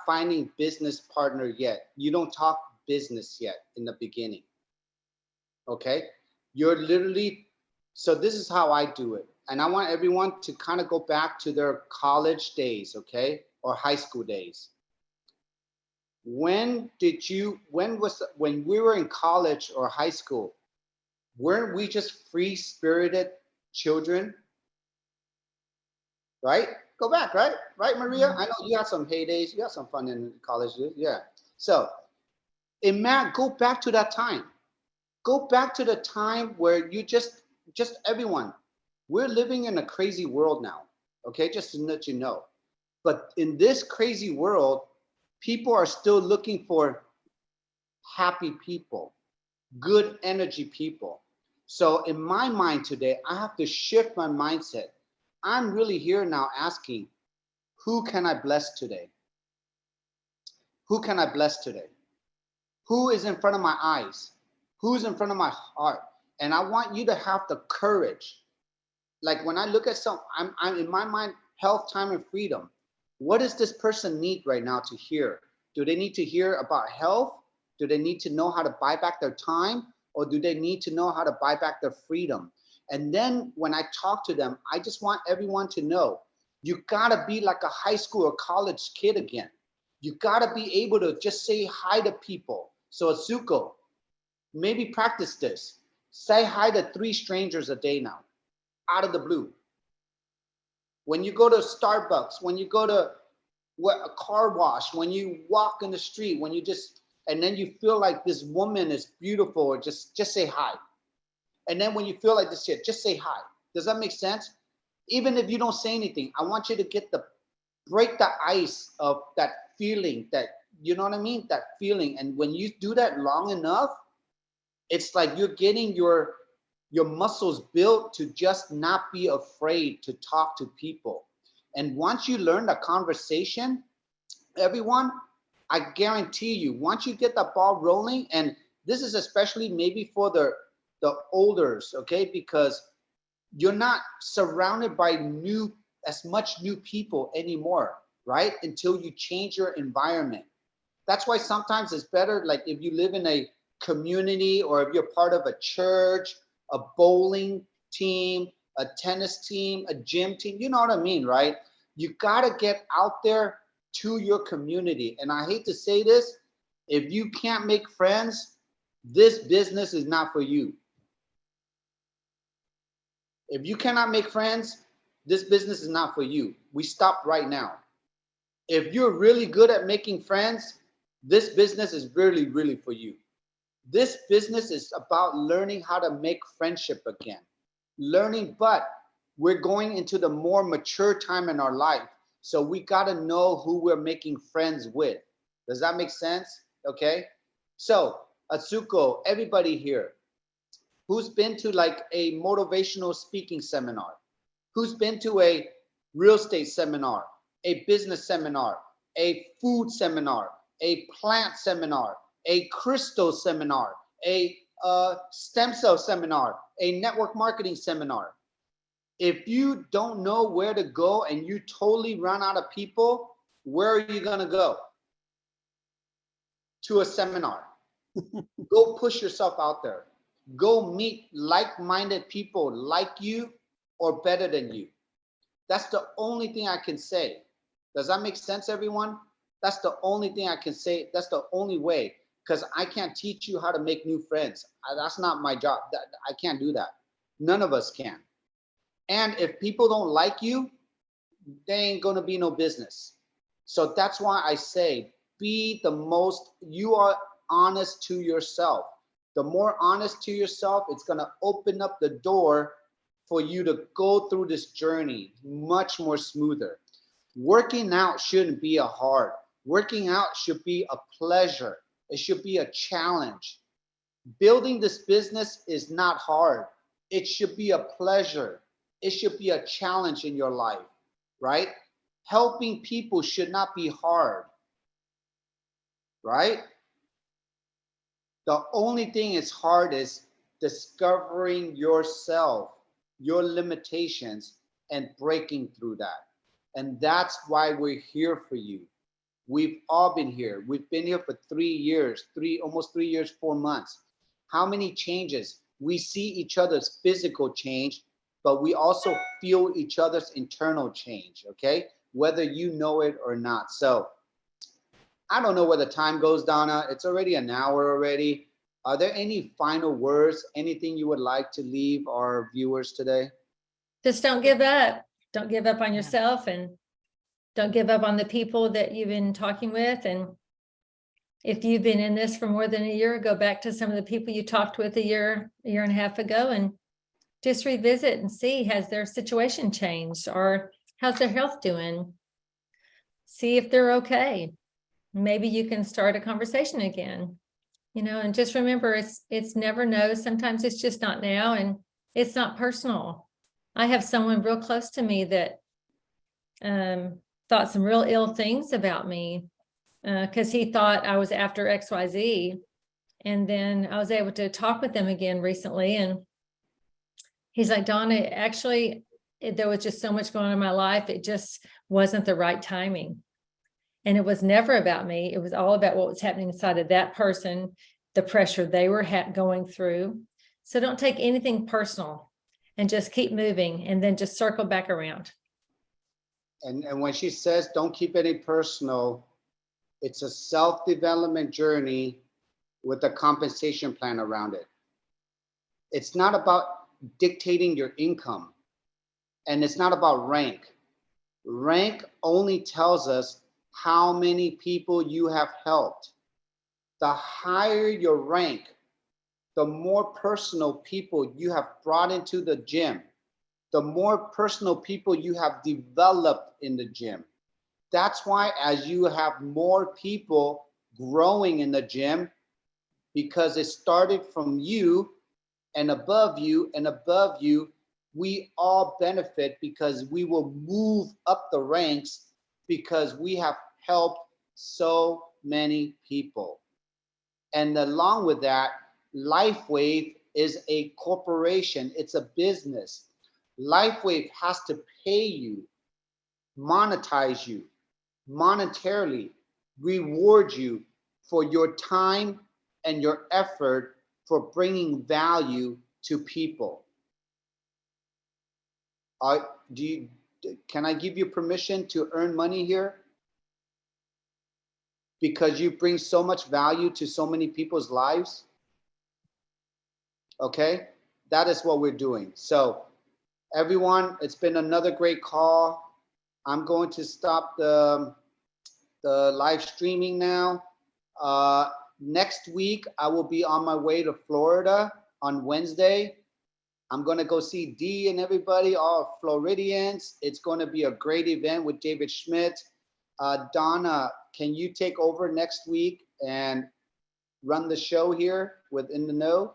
finding business partner yet. You don't talk business yet in the beginning. Okay? You're literally, so this is how I do it. And I want everyone to kind of go back to their college days, okay? Or high school days. When we were in college or high school, weren't we just free-spirited, children, right? Go back, right? Right, Maria? I know you had some heydays. You had some fun in college. Yeah. So, go back to that time. Go back to the time where you just everyone. We're living in a crazy world now. Okay, just to let you know. But in this crazy world, people are still looking for happy people, good energy people. So in my mind today, I have to shift my mindset. I'm really here now asking, who can I bless today? Who can I bless today? Who is in front of my eyes? Who's in front of my heart? And I want you to have the courage. Like when I look at I'm in my mind, health, time, and freedom. What does this person need right now to hear? Do they need to hear about health? Do they need to know how to buy back their time? Or do they need to know how to buy back their freedom? And then when I talk to them, I just want everyone to know, you gotta be like a high school or college kid again. You gotta be able to just say hi to people. So Atsuko, maybe practice this. Say hi to 3 strangers a day now, out of the blue. When you go to Starbucks, when you go to a car wash, when you walk in the street, when you just, and then you feel like this woman is beautiful, or just say hi. And then when you feel like this shit, just say hi. Does that make sense? Even if you don't say anything, I want you to break the ice of that feeling, that, you know what I mean? That feeling. And when you do that long enough, it's like you're getting your muscles built to just not be afraid to talk to people. And once you learn the conversation, everyone, I guarantee you, once you get the ball rolling, and this is especially maybe for the olders, okay? Because you're not surrounded by as much new people anymore, right? Until you change your environment. That's why sometimes it's better, like if you live in a community, or if you're part of a church, a bowling team, a tennis team, a gym team, you know what I mean, right? You gotta get out there to your community. And I hate to say this, if you can't make friends, this business is not for you. If you cannot make friends, this business is not for you. We stop right now. If you're really good at making friends, this business is really, really for you. This business is about learning how to make friendship again. But we're going into the more mature time in our life. So we gotta know who we're making friends with. Does that make sense? Okay. So Atsuko, everybody here, who's been to like a motivational speaking seminar? Who's been to a real estate seminar, a business seminar, a food seminar, a plant seminar, a crystal seminar, a stem cell seminar, a network marketing seminar? If you don't know where to go and you totally run out of people, where are you gonna go? To a seminar. Go push yourself out there. Go meet like-minded people like you or better than you. That's the only thing I can say. Does that make sense, everyone? That's the only thing I can say. That's the only way, because I can't teach you how to make new friends. That's not my job. I can't do that. None of us can. And if people don't like you, they ain't gonna be no business. So that's why I say, you are honest to yourself. The more honest to yourself, it's gonna open up the door for you to go through this journey much more smoother. Working out shouldn't be a hard. Working out should be a pleasure. It should be a challenge. Building this business is not hard. It should be a pleasure. It should be a challenge in your life, right? Helping people should not be hard, right? The only thing is hard is discovering yourself, your limitations, and breaking through that. And that's why we're here for you. We've all been here. We've been here for 3 years, almost 3 years, 4 months. How many changes? We see each other's physical change, but we also feel each other's internal change, okay? Whether you know it or not. So I don't know where the time goes, Donna. It's already an hour already. Are there any final words, anything you would like to leave our viewers today? just don't give up. Don't give up on Yeah. yourself, and don't give up on the people that you've been talking with. And if you've been in this for more than a year, go back to some of the people you talked with a year and a half ago, and just revisit and see, has their situation changed, or how's their health doing? See if they're okay. Maybe you can start a conversation again, and just remember, it's never no. Sometimes it's just not now, and it's not personal. I have someone real close to me that thought some real ill things about me because he thought I was after XYZ. And then I was able to talk with them again recently, and he's like, Donna, actually, there was just so much going on in my life. It just wasn't the right timing. And it was never about me. It was all about what was happening inside of that person, the pressure they were going through. So don't take anything personal, and just keep moving, and then just circle back around. And when she says, don't keep any personal, it's a self-development journey with a compensation plan around it. It's not about dictating your income, and it's not about rank. Rank only tells us how many people you have helped. The higher your rank, the more personal people you have brought into the gym, the more personal people you have developed in the gym. That's why as you have more people growing in the gym, because it started from you and above you and above you, we all benefit because we will move up the ranks because we have helped so many people. And along with that, Lifewave is a corporation. It's a business. Lifewave has to pay you, monetize you, monetarily reward you for your time and your effort for bringing value to people. Can I give you permission to earn money here? Because you bring so much value to so many people's lives. Okay, that is what we're doing. So everyone, it's been another great call. I'm going to stop the live streaming now. Next week, I will be on my way to Florida on Wednesday. I'm going to go see Dee and everybody, all Floridians. It's going to be a great event with David Schmidt. Donna, can you take over next week and run the show here with In the Know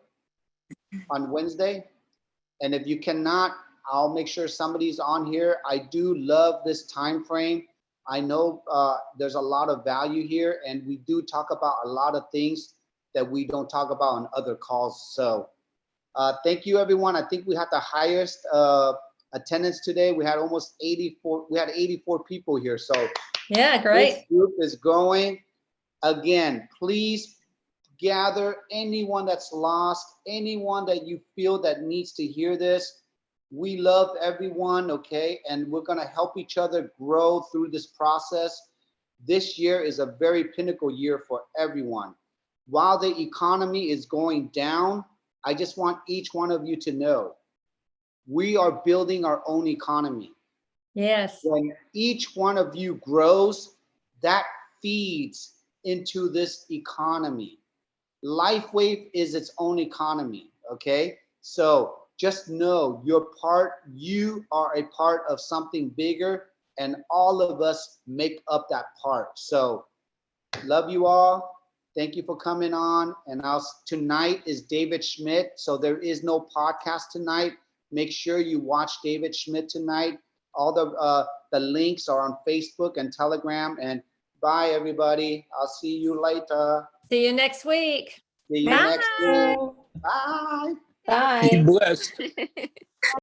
on Wednesday? And if you cannot, I'll make sure somebody's on here. I do love this time frame. I know there's a lot of value here, and we do talk about a lot of things that we don't talk about on other calls. So thank you, everyone. I think we had the highest attendance today. We had almost 84. We had 84 people here. So Yeah, great. this group is growing. Again, please gather anyone that's lost, anyone that you feel that needs to hear this. We love everyone, okay? And we're gonna help each other grow through this process. This year is a very pinnacle year for everyone. While the economy is going down, I just want each one of you to know, we are building our own economy. Yes. When each one of you grows, that feeds into this economy. Lifewave is its own economy, okay? So just know you are a part of something bigger, and all of us make up that part. So love you all. Thank you for coming on. And tonight is David Schmidt. So there is no podcast tonight. Make sure you watch David Schmidt tonight. All the links are on Facebook and Telegram. And bye, everybody. I'll see you later. See you next week. See you Bye. next week. Bye. Be Bye. blessed.